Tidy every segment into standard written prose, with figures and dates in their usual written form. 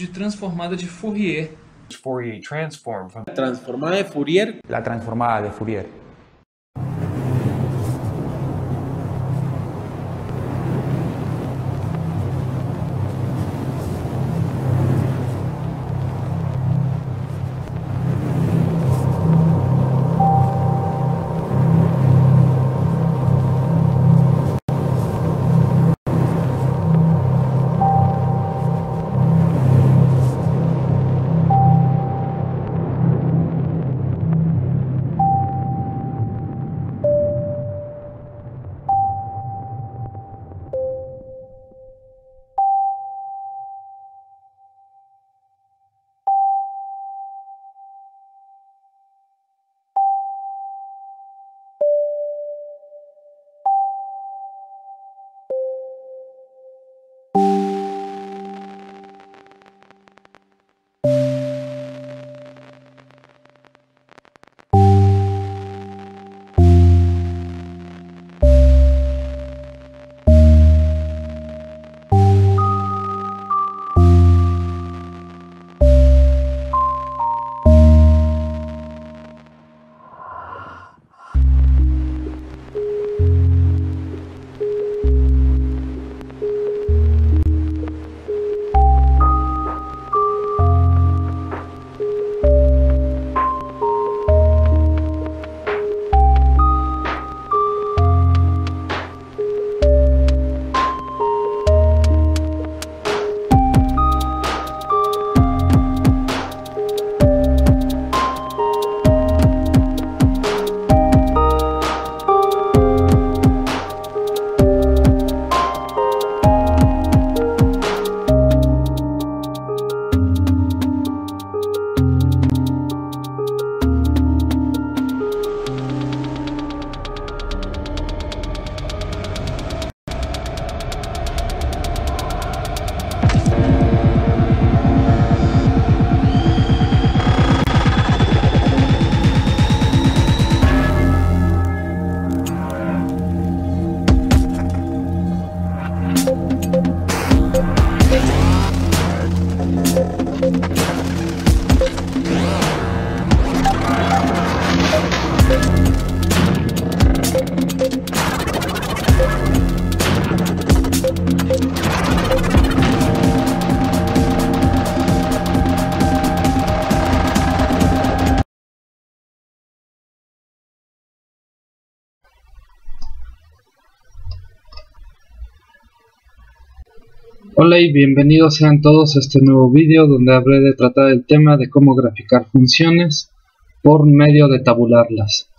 de transformada de Fourier. Fourier transform from Transformada de Fourier. La transformada de Fourier. Hola y bienvenidos sean todos a este nuevo vídeo donde habré de tratar el tema de cómo graficar funciones por medio de tabularlas.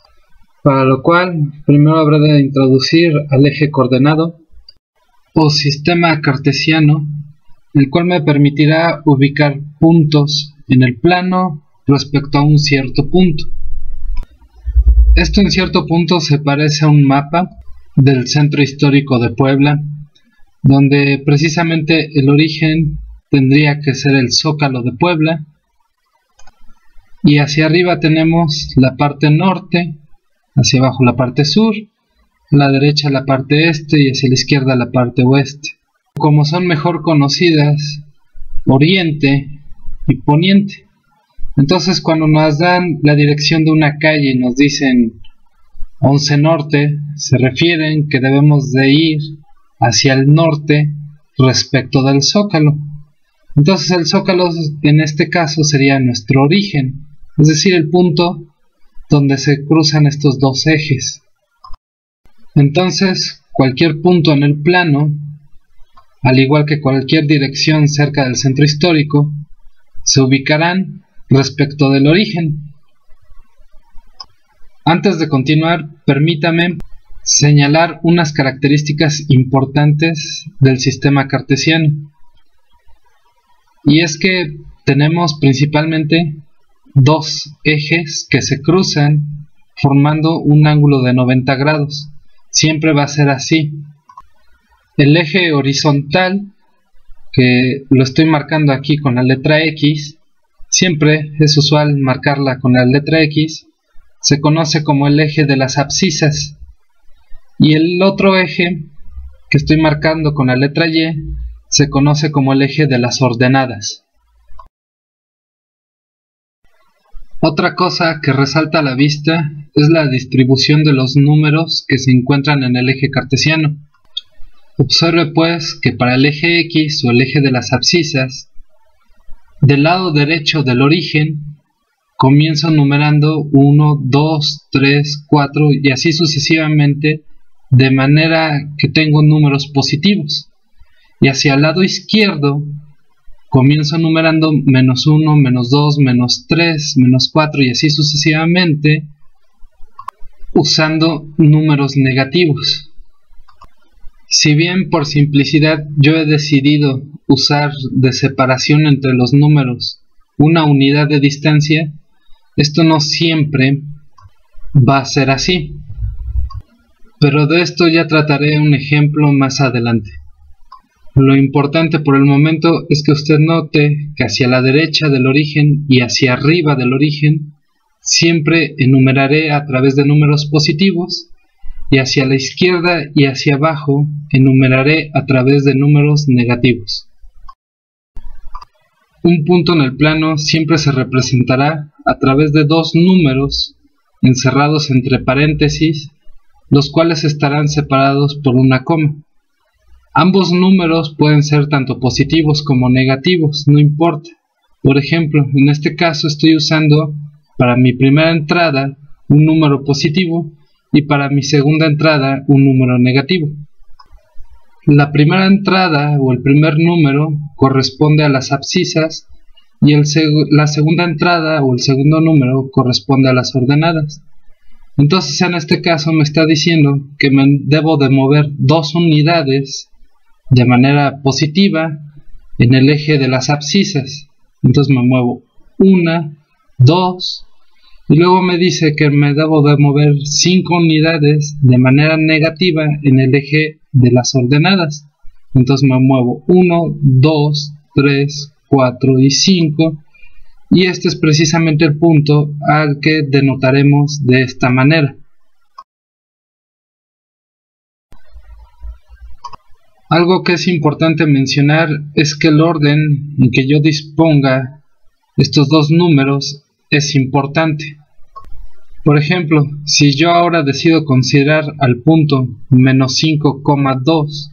Para lo cual, primero habré de introducir al eje coordenado o sistema cartesiano, el cual me permitirá ubicar puntos en el plano respecto a un cierto punto. Esto en cierto punto se parece a un mapa del centro histórico de Puebla, donde precisamente el origen tendría que ser el Zócalo de Puebla, y hacia arriba tenemos la parte norte, hacia abajo la parte sur, a la derecha la parte este y hacia la izquierda la parte oeste. Como son mejor conocidas oriente y poniente, entonces cuando nos dan la dirección de una calle y nos dicen 11 norte, se refieren que debemos de ir hacia el norte respecto del Zócalo. Entonces el Zócalo en este caso sería nuestro origen, es decir, el punto donde se cruzan estos dos ejes. Entonces cualquier punto en el plano, al igual que cualquier dirección cerca del centro histórico, se ubicarán respecto del origen. Antes de continuar, permítame señalar unas características importantes del sistema cartesiano. Y es que tenemos principalmente dos ejes que se cruzan formando un ángulo de 90 grados. Siempre va a ser así. El eje horizontal, que lo estoy marcando aquí con la letra X, siempre es usual marcarla con la letra X, se conoce como el eje de las abscisas. Y el otro eje, que estoy marcando con la letra Y, se conoce como el eje de las ordenadas. Otra cosa que resalta a la vista es la distribución de los números que se encuentran en el eje cartesiano. Observe pues que para el eje X o el eje de las abscisas, del lado derecho del origen, comienzo numerando 1, 2, 3, 4 y así sucesivamente, de manera que tengo números positivos. Y hacia el lado izquierdo, comienzo numerando menos 1, menos 2, menos 3, menos 4 y así sucesivamente, usando números negativos. Si bien por simplicidad yo he decidido usar de separación entre los números una unidad de distancia, esto no siempre va a ser así. Pero de esto ya trataré un ejemplo más adelante. Lo importante por el momento es que usted note que hacia la derecha del origen y hacia arriba del origen siempre enumeraré a través de números positivos y hacia la izquierda y hacia abajo enumeraré a través de números negativos. Un punto en el plano siempre se representará a través de dos números encerrados entre paréntesis, los cuales estarán separados por una coma. Ambos números pueden ser tanto positivos como negativos, no importa. Por ejemplo, en este caso estoy usando para mi primera entrada un número positivo y para mi segunda entrada un número negativo. La primera entrada o el primer número corresponde a las abscisas y la segunda entrada o el segundo número corresponde a las ordenadas. Entonces en este caso me está diciendo que me debo de mover dos unidades de manera positiva en el eje de las abscisas. Entonces me muevo 1, 2 y luego me dice que me debo de mover 5 unidades de manera negativa en el eje de las ordenadas. Entonces me muevo 1, 2, 3, 4 y 5 y este es precisamente el punto al que denotaremos de esta manera. Algo que es importante mencionar es que el orden en que yo disponga estos dos números es importante. Por ejemplo, si yo ahora decido considerar al punto menos 5,2,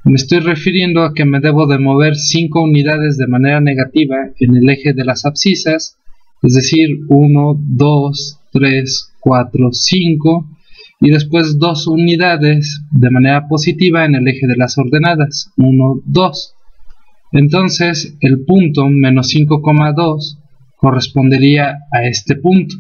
me estoy refiriendo a que me debo de mover 5 unidades de manera negativa en el eje de las abscisas, es decir, 1, 2, 3, 4, 5, y después 2 unidades de manera positiva en el eje de las ordenadas, 1, 2. Entonces, el punto menos 5,2 correspondería a este punto,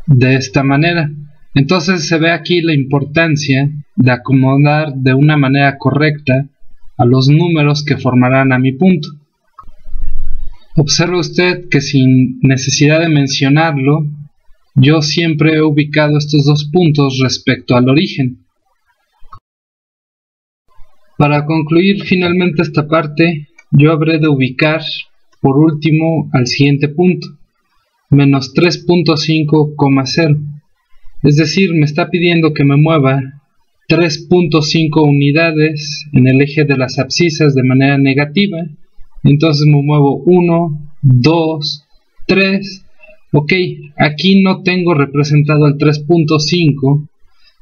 de esta manera. Entonces se ve aquí la importancia de acomodar de una manera correcta a los números que formarán a mi punto. Observe usted que sin necesidad de mencionarlo, yo siempre he ubicado estos dos puntos respecto al origen. Para concluir finalmente esta parte, yo habré de ubicar por último al siguiente punto, menos 3.5,0. Es decir, me está pidiendo que me mueva 3.5 unidades en el eje de las abscisas de manera negativa. Entonces me muevo 1, 2, 3. Ok, aquí no tengo representado el 3.5,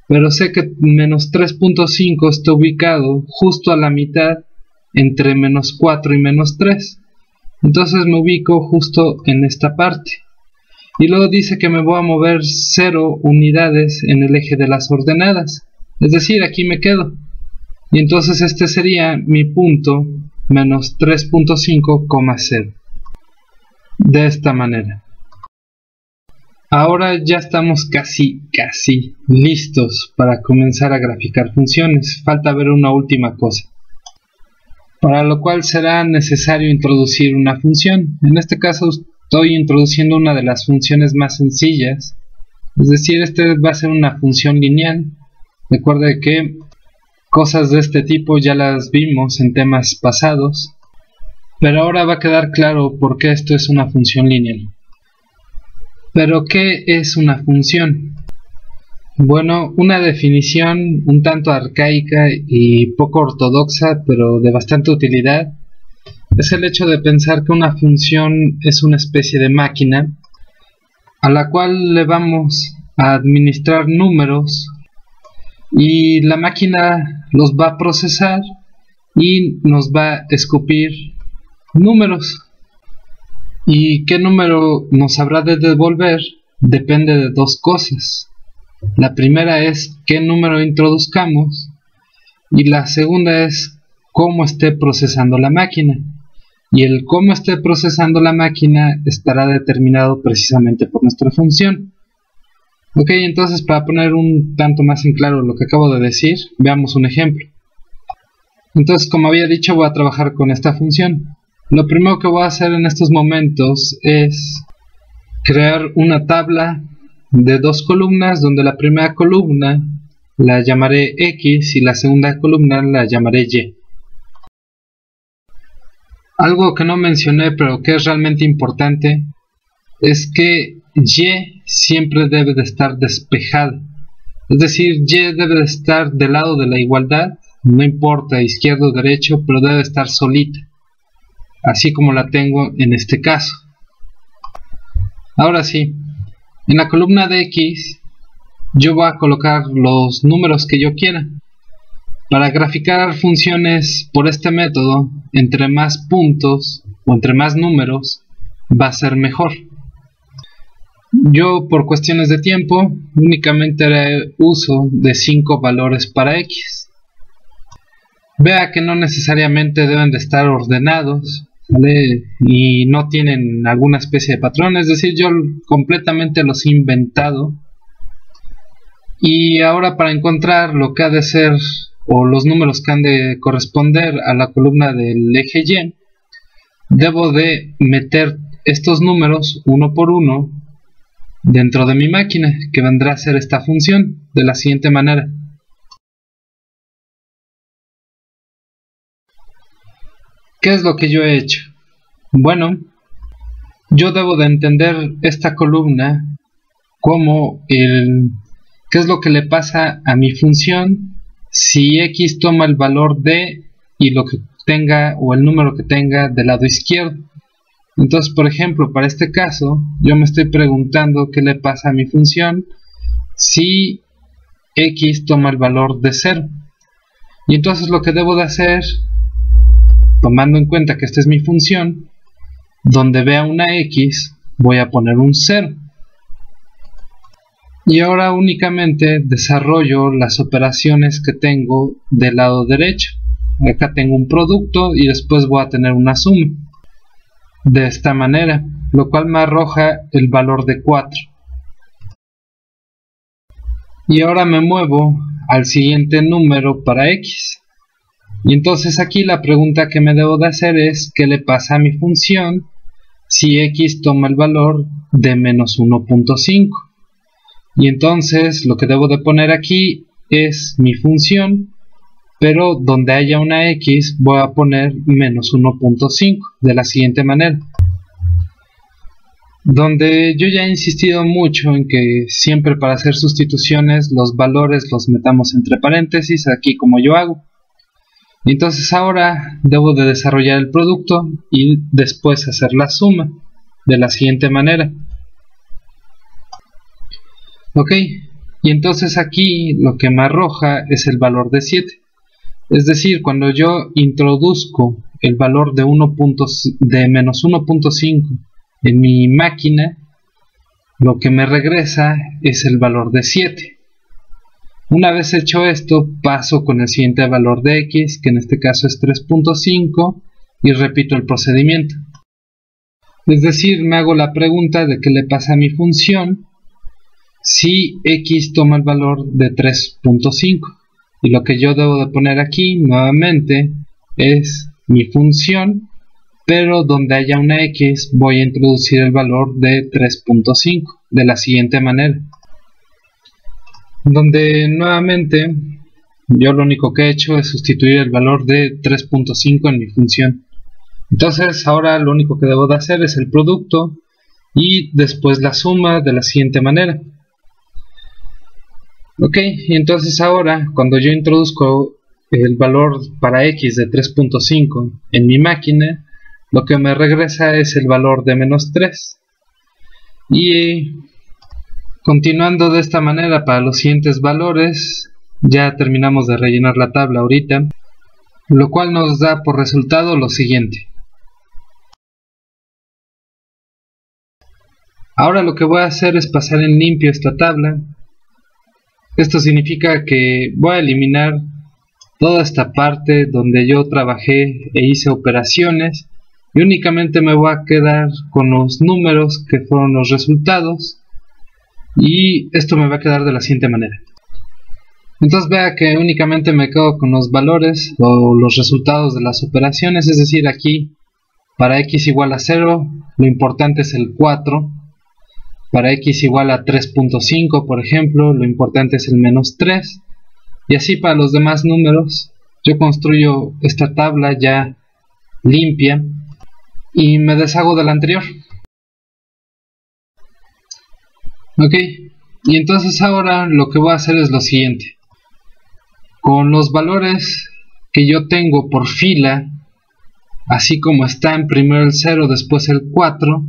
pero sé que menos 3.5 está ubicado justo a la mitad entre menos 4 y menos 3. Entonces me ubico justo en esta parte. Y luego dice que me voy a mover 0 unidades en el eje de las ordenadas. Es decir, aquí me quedo. Y entonces este sería mi punto menos 3.5,0. De esta manera. Ahora ya estamos casi listos para comenzar a graficar funciones. Falta ver una última cosa, para lo cual será necesario introducir una función. En este caso estoy introduciendo una de las funciones más sencillas, es decir, este va a ser una función lineal. Recuerde que cosas de este tipo ya las vimos en temas pasados, pero ahora va a quedar claro por qué esto es una función lineal. ¿Pero qué es una función? Bueno, una definición un tanto arcaica y poco ortodoxa, pero de bastante utilidad, es el hecho de pensar que una función es una especie de máquina a la cual le vamos a administrar números y la máquina los va a procesar y nos va a escupir números. ¿Y qué número nos habrá de devolver? Depende de dos cosas. La primera es qué número introduzcamos y la segunda es cómo esté procesando la máquina. Y el cómo esté procesando la máquina estará determinado precisamente por nuestra función. Ok, entonces para poner un tanto más en claro lo que acabo de decir, veamos un ejemplo. Entonces, como había dicho, voy a trabajar con esta función. Lo primero que voy a hacer en estos momentos es crear una tabla de dos columnas, donde la primera columna la llamaré X y la segunda columna la llamaré Y. Algo que no mencioné pero que es realmente importante es que Y siempre debe de estar despejada. Es decir, Y debe de estar del lado de la igualdad, no importa izquierdo o derecho, pero debe estar solita, así como la tengo en este caso. Ahora sí, en la columna de X yo voy a colocar los números que yo quiera. Para graficar funciones por este método, entre más puntos o entre más números va a ser mejor. Yo, por cuestiones de tiempo, únicamente haré uso de 5 valores para X. Vea que no necesariamente deben de estar ordenados, ¿vale? Y no tienen alguna especie de patrón, es decir, yo completamente los he inventado. Y ahora, para encontrar lo que ha de ser o los números que han de corresponder a la columna del eje Y, debo de meter estos números uno por uno dentro de mi máquina, que vendrá a ser esta función de la siguiente manera. ¿Qué es lo que yo he hecho? Bueno, yo debo de entender esta columna como qué es lo que le pasa a mi función si X toma el valor de y lo que tenga o el número que tenga del lado izquierdo. Entonces, por ejemplo, para este caso, yo me estoy preguntando qué le pasa a mi función si X toma el valor de 0. Y entonces lo que debo de hacer, tomando en cuenta que esta es mi función, donde vea una X, voy a poner un 0. Y ahora únicamente desarrollo las operaciones que tengo del lado derecho. Acá tengo un producto y después voy a tener una suma. De esta manera, lo cual me arroja el valor de 4. Y ahora me muevo al siguiente número para X. Y entonces aquí la pregunta que me debo de hacer es ¿qué le pasa a mi función si X toma el valor de menos 1.5? Y entonces lo que debo de poner aquí es mi función, pero donde haya una X voy a poner menos 1.5 de la siguiente manera. Donde yo ya he insistido mucho en que siempre para hacer sustituciones los valores los metamos entre paréntesis, aquí como yo hago. Entonces ahora debo de desarrollar el producto y después hacer la suma de la siguiente manera. Ok, y entonces aquí lo que me arroja es el valor de 7. Es decir, cuando yo introduzco el valor de menos 1.5 en mi máquina, lo que me regresa es el valor de 7. Una vez hecho esto, paso con el siguiente valor de X, que en este caso es 3.5, y repito el procedimiento. Es decir, me hago la pregunta de qué le pasa a mi función si X toma el valor de 3.5. Y lo que yo debo de poner aquí nuevamente es mi función, pero donde haya una X voy a introducir el valor de 3.5 de la siguiente manera. Donde nuevamente yo lo único que he hecho es sustituir el valor de 3.5 en mi función. Entonces ahora lo único que debo de hacer es el producto y después la suma de la siguiente manera. Ok, y entonces ahora cuando yo introduzco el valor para X de 3.5 en mi máquina, lo que me regresa es el valor de menos 3. Y Continuando de esta manera para los siguientes valores, ya terminamos de rellenar la tabla ahorita, lo cual nos da por resultado lo siguiente. Ahora lo que voy a hacer es pasar en limpio esta tabla. Esto significa que voy a eliminar toda esta parte donde yo trabajé e hice operaciones y únicamente me voy a quedar con los números que fueron los resultados, y esto me va a quedar de la siguiente manera. Entonces vea que únicamente me quedo con los valores o los resultados de las operaciones, es decir, aquí para x igual a 0 lo importante es el 4, para x igual a 3.5 por ejemplo lo importante es el menos 3, y así para los demás números. Yo construyo esta tabla ya limpia y me deshago de la anterior. Ok, y entonces ahora lo que voy a hacer es lo siguiente. Con los valores que yo tengo por fila, así como están primero el 0, después el 4,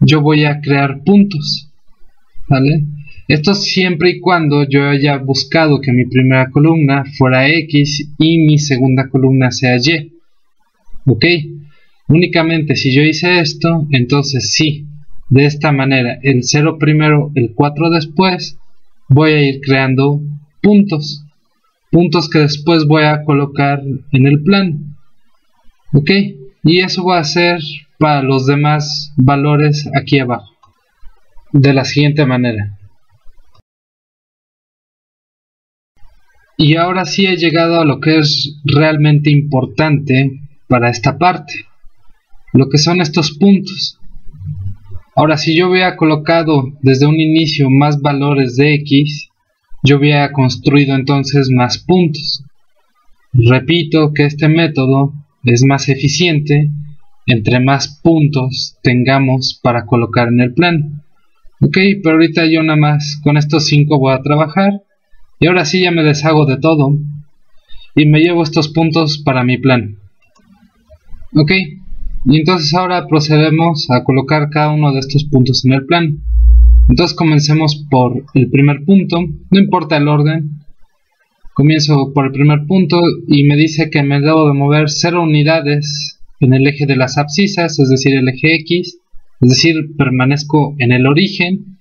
yo voy a crear puntos, ¿vale? Esto siempre y cuando yo haya buscado que mi primera columna fuera X y mi segunda columna sea Y. Ok, únicamente si yo hice esto, entonces sí, de esta manera, el 0 primero, el 4 después, voy a ir creando puntos. Puntos que después voy a colocar en el plano. Ok, y eso voy a hacer para los demás valores aquí abajo. De la siguiente manera. Y ahora sí he llegado a lo que es realmente importante para esta parte, lo que son estos puntos. Ahora, si yo hubiera colocado desde un inicio más valores de x, yo hubiera construido entonces más puntos. Repito que este método es más eficiente entre más puntos tengamos para colocar en el plano. Ok, pero ahorita yo nada más con estos 5 voy a trabajar. Y ahora sí ya me deshago de todo y me llevo estos puntos para mi plano. Ok, y entonces ahora procedemos a colocar cada uno de estos puntos en el plano. Entonces comencemos por el primer punto, no importa el orden. Comienzo por el primer punto y me dice que me debo de mover 0 unidades en el eje de las abscisas, es decir, el eje X, es decir, permanezco en el origen,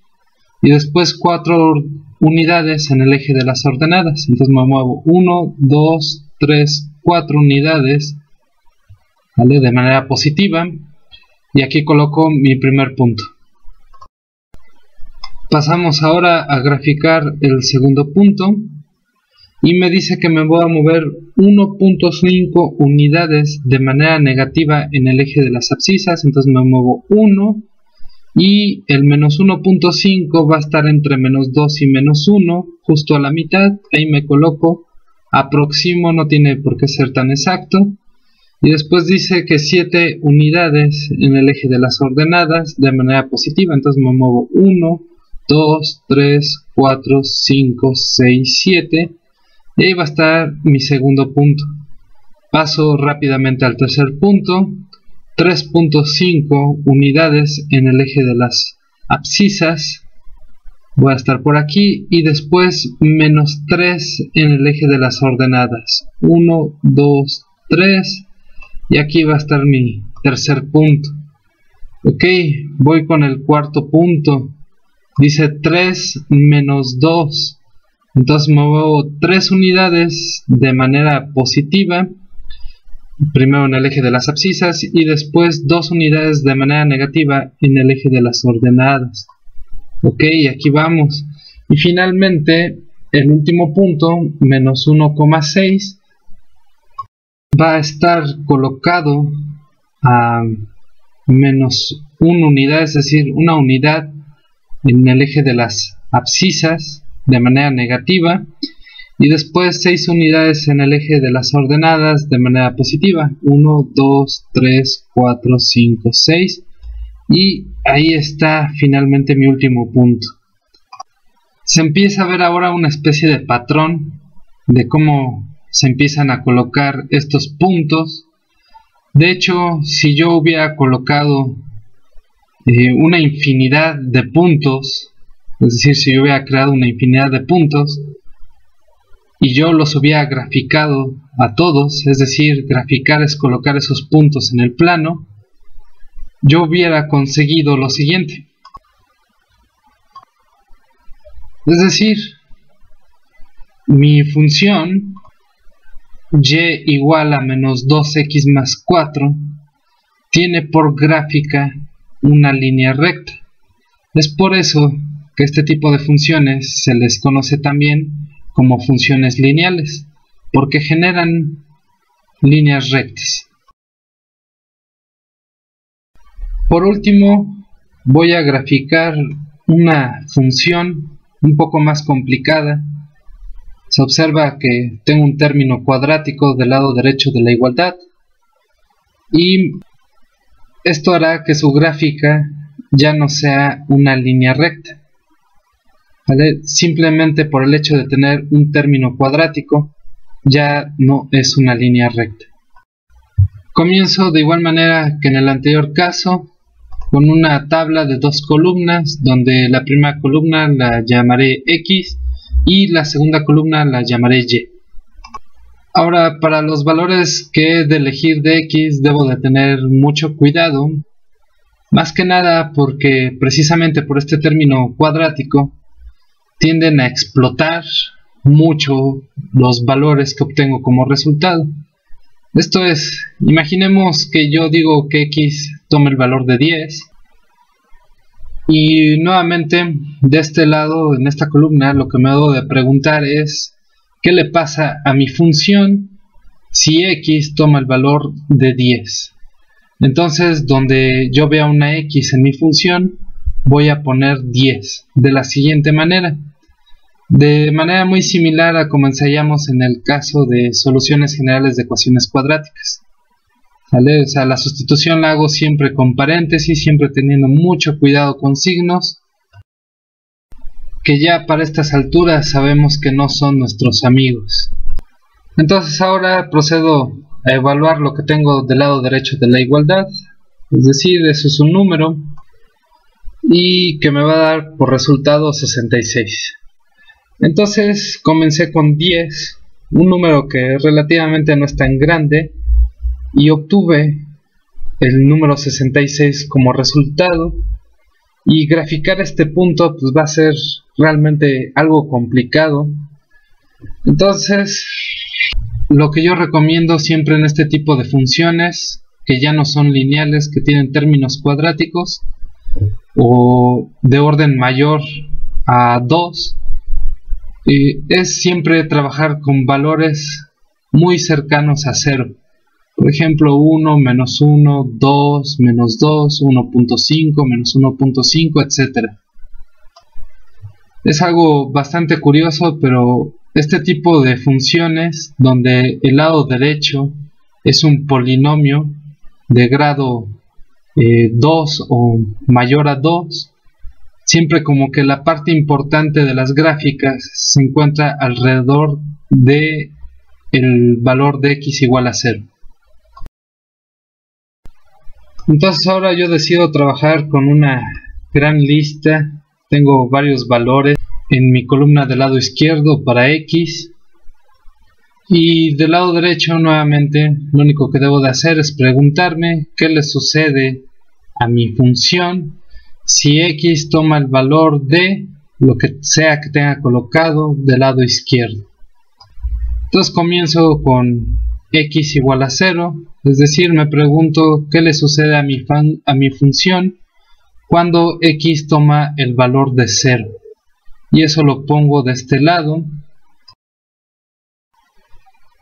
y después 4 unidades en el eje de las ordenadas. Entonces me muevo 1, 2, 3, 4 unidades, ¿vale? De manera positiva, y aquí coloco mi primer punto. Pasamos ahora a graficar el segundo punto y me dice que me voy a mover 1.5 unidades de manera negativa en el eje de las abscisas. Entonces me muevo 1 y el menos 1.5 va a estar entre menos 2 y menos 1, justo a la mitad. Ahí me coloco, aproximo, no tiene por qué ser tan exacto. Y después dice que 7 unidades en el eje de las ordenadas de manera positiva. Entonces me muevo 1, 2, 3, 4, 5, 6, 7. Y ahí va a estar mi segundo punto. Paso rápidamente al tercer punto. 3.5 unidades en el eje de las abscisas. Voy a estar por aquí. Y después menos 3 en el eje de las ordenadas. 1, 2, 3. Y aquí va a estar mi tercer punto. Ok, voy con el cuarto punto. Dice 3 menos 2. Entonces muevo 3 unidades de manera positiva. Primero en el eje de las abscisas y después 2 unidades de manera negativa en el eje de las ordenadas. Ok, aquí vamos. Y finalmente el último punto, menos 1,6, va a estar colocado a menos 1 unidad, es decir, una unidad en el eje de las abscisas de manera negativa, y después 6 unidades en el eje de las ordenadas de manera positiva. 1, 2, 3, 4, 5, 6. Y ahí está finalmente mi último punto. Se empieza a ver ahora una especie de patrón de cómo se empiezan a colocar estos puntos. De hecho, si yo hubiera colocado una infinidad de puntos Es decir, si yo hubiera creado una infinidad de puntos y yo los hubiera graficado a todos, es decir, graficar es colocar esos puntos en el plano, yo hubiera conseguido lo siguiente. Es decir, mi función y igual a menos 2x más 4 tiene por gráfica una línea recta. Es por eso que este tipo de funciones se les conoce también como funciones lineales, porque generan líneas rectas. Por último, voy a graficar una función un poco más complicada. Se observa que tengo un término cuadrático del lado derecho de la igualdad y esto hará que su gráfica ya no sea una línea recta, ¿vale? Simplemente por el hecho de tener un término cuadrático ya no es una línea recta. Comienzo de igual manera que en el anterior caso con una tabla de dos columnas, donde la primera columna la llamaré X y la segunda columna la llamaré Y. Ahora, para los valores que he de elegir de X debo de tener mucho cuidado, más que nada porque precisamente por este término cuadrático tienden a explotar mucho los valores que obtengo como resultado. Esto es, imaginemos que yo digo que X tome el valor de 10 y nuevamente de este lado, en esta columna, lo que me debo de preguntar es ¿qué le pasa a mi función si X toma el valor de 10? Entonces, donde yo vea una X en mi función, voy a poner 10 de la siguiente manera. De manera muy similar a como ensayamos en el caso de soluciones generales de ecuaciones cuadráticas, ¿vale? O sea, la sustitución la hago siempre con paréntesis, siempre teniendo mucho cuidado con signos, que ya para estas alturas sabemos que no son nuestros amigos. Entonces ahora procedo a evaluar lo que tengo del lado derecho de la igualdad, es decir, eso es un número, y que me va a dar por resultado 66. Entonces comencé con 10, un número que relativamente no es tan grande, y obtuve el número 66 como resultado, y graficar este punto pues va a ser realmente algo complicado. Entonces lo que yo recomiendo siempre en este tipo de funciones que ya no son lineales, que tienen términos cuadráticos o de orden mayor a 2, es siempre trabajar con valores muy cercanos a 0. Por ejemplo, 1, menos 1, 2, menos 2, 1.5, menos 1.5, etc. Es algo bastante curioso, pero este tipo de funciones, donde el lado derecho es un polinomio de grado 2 o mayor a 2, siempre como que la parte importante de las gráficas se encuentra alrededor de el valor de X igual a 0. Entonces ahora yo decido trabajar con una gran lista. Tengo varios valores en mi columna del lado izquierdo para X, y del lado derecho nuevamente lo único que debo de hacer es preguntarme qué le sucede a mi función si X toma el valor de lo que sea que tenga colocado del lado izquierdo. Entonces comienzo con X igual a 0, es decir, me pregunto qué le sucede a mi función cuando X toma el valor de 0, y eso lo pongo de este lado,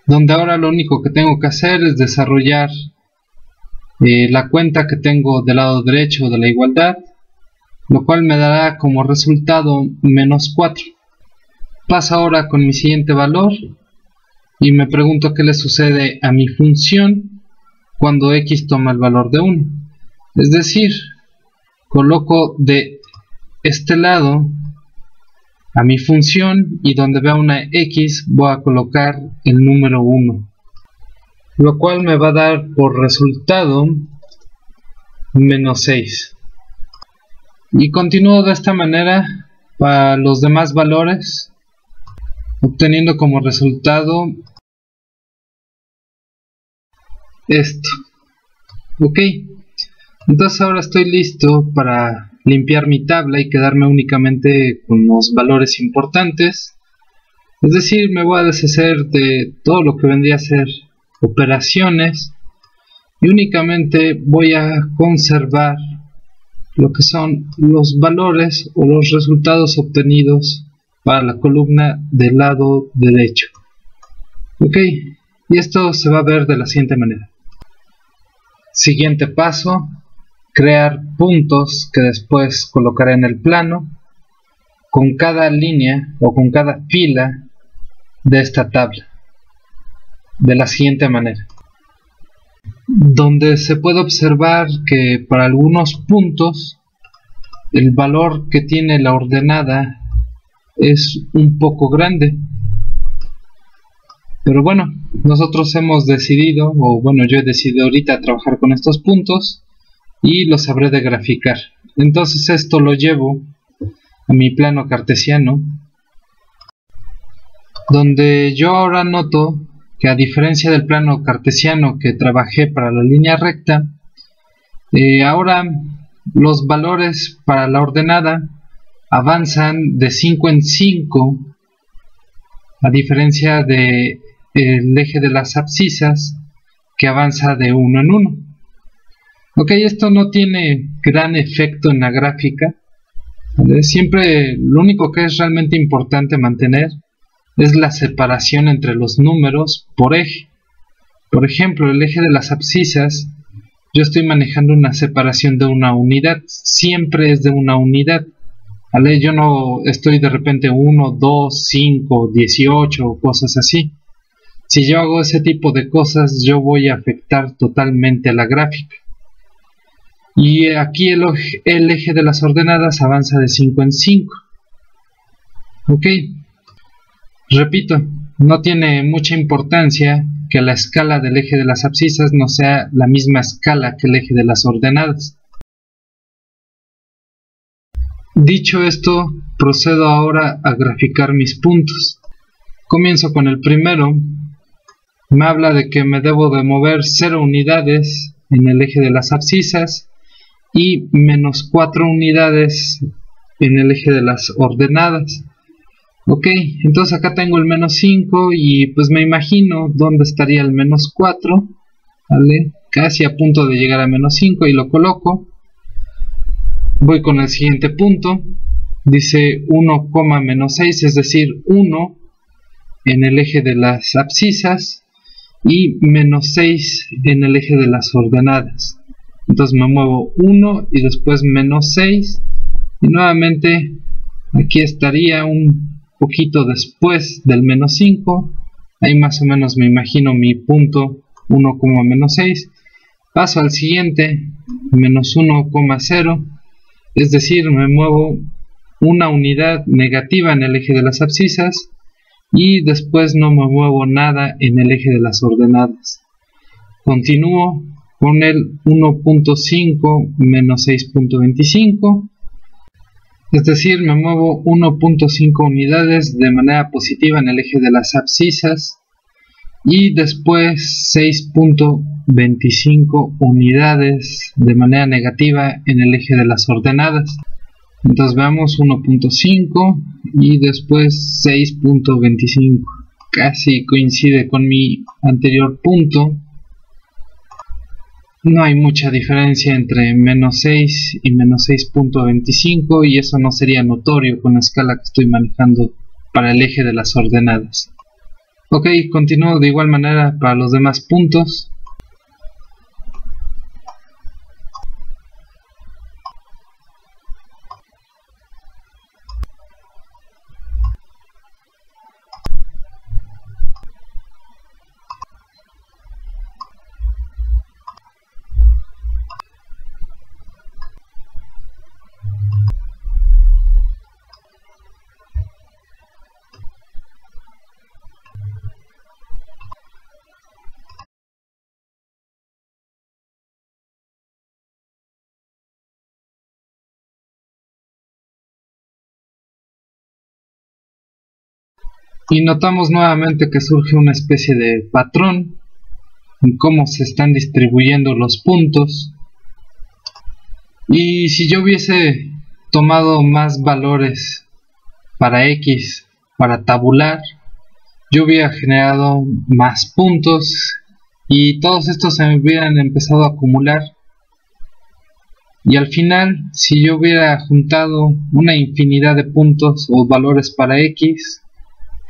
donde ahora lo único que tengo que hacer es desarrollar la cuenta que tengo del lado derecho de la igualdad, lo cual me dará como resultado menos 4. Paso ahora con mi siguiente valor y me pregunto qué le sucede a mi función cuando X toma el valor de 1. Es decir, coloco de este lado a mi función y donde vea una X voy a colocar el número 1, lo cual me va a dar por resultado menos 6. Y continúo de esta manera para los demás valores, obteniendo como resultado esto. Ok, entonces ahora estoy listo para limpiar mi tabla y quedarme únicamente con los valores importantes. Es decir, me voy a deshacer de todo lo que vendría a ser operaciones y únicamente voy a conservar lo que son los valores o los resultados obtenidos para la columna del lado derecho. Ok, y esto se va a ver de la siguiente manera. Siguiente paso, crear puntos que después colocaré en el plano con cada línea o con cada fila de esta tabla, de la siguiente manera, donde se puede observar que para algunos puntos el valor que tiene la ordenada es un poco grande, pero bueno, nosotros hemos decidido, o bueno, yo he decidido ahorita trabajar con estos puntos y los habré de graficar. Entonces esto lo llevo a mi plano cartesiano, donde yo ahora noto que, a diferencia del plano cartesiano que trabajé para la línea recta, ahora los valores para la ordenada avanzan de 5 en 5, a diferencia del eje de las abscisas, que avanza de 1 en 1. Ok, esto no tiene gran efecto en la gráfica, ¿vale? Siempre lo único que es realmente importante mantener es la separación entre los números por eje. Por ejemplo, el eje de las abscisas, yo estoy manejando una separación de una unidad, siempre es de una unidad, ¿vale? Yo no estoy de repente 1, 2, 5, 18 o cosas así. Si yo hago ese tipo de cosas, yo voy a afectar totalmente a la gráfica. Y aquí el eje de las ordenadas avanza de 5 en 5. Ok. Repito, no tiene mucha importancia que la escala del eje de las abscisas no sea la misma escala que el eje de las ordenadas. Dicho esto, procedo ahora a graficar mis puntos. Comienzo con el primero. Me habla de que me debo de mover 0 unidades en el eje de las abscisas y menos 4 unidades en el eje de las ordenadas. Ok, entonces acá tengo el menos 5 y pues me imagino dónde estaría el menos 4, ¿vale? Casi a punto de llegar a menos 5 y lo coloco. Voy con el siguiente punto, dice 1, menos 6, es decir, 1 en el eje de las abscisas y menos 6 en el eje de las ordenadas. Entonces me muevo 1 y después menos 6 y nuevamente aquí estaría un poquito después del menos 5, ahí más o menos me imagino mi punto 1, menos 6. Paso al siguiente, menos 1,0, es decir, me muevo una unidad negativa en el eje de las abscisas y después no me muevo nada en el eje de las ordenadas. Continúo con el 1.5 menos 6.25, es decir, me muevo 1.5 unidades de manera positiva en el eje de las abscisas y después 6.25 unidades de manera negativa en el eje de las ordenadas. Entonces veamos 1.5 y después 6.25. Casi coincide con mi anterior punto. No hay mucha diferencia entre menos 6 y menos 6.25 y eso no sería notorio con la escala que estoy manejando para el eje de las ordenadas. Ok, continúo de igual manera para los demás puntos. Y notamos nuevamente que surge una especie de patrón en cómo se están distribuyendo los puntos. Y si yo hubiese tomado más valores para X para tabular, yo hubiera generado más puntos y todos estos se me hubieran empezado a acumular. Y al final, si yo hubiera juntado una infinidad de puntos o valores para X,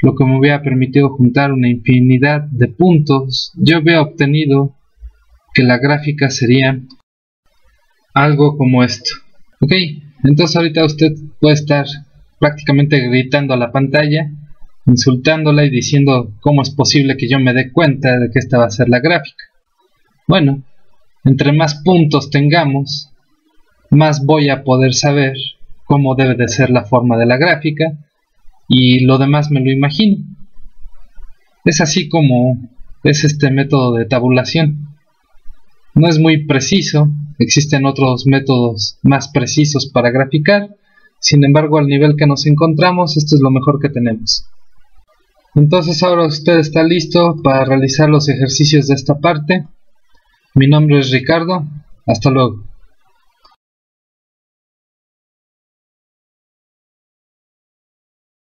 lo que me hubiera permitido juntar una infinidad de puntos, yo hubiera obtenido que la gráfica sería algo como esto. Ok, entonces ahorita usted puede estar prácticamente gritando a la pantalla, insultándola y diciendo cómo es posible que yo me dé cuenta de que esta va a ser la gráfica. Bueno, entre más puntos tengamos, más voy a poder saber cómo debe de ser la forma de la gráfica, y lo demás me lo imagino. Es así como es este método de tabulación. No es muy preciso, existen otros métodos más precisos para graficar, sin embargo al nivel que nos encontramos, esto es lo mejor que tenemos. Entonces ahora usted está listo para realizar los ejercicios de esta parte. Mi nombre es Ricardo, hasta luego.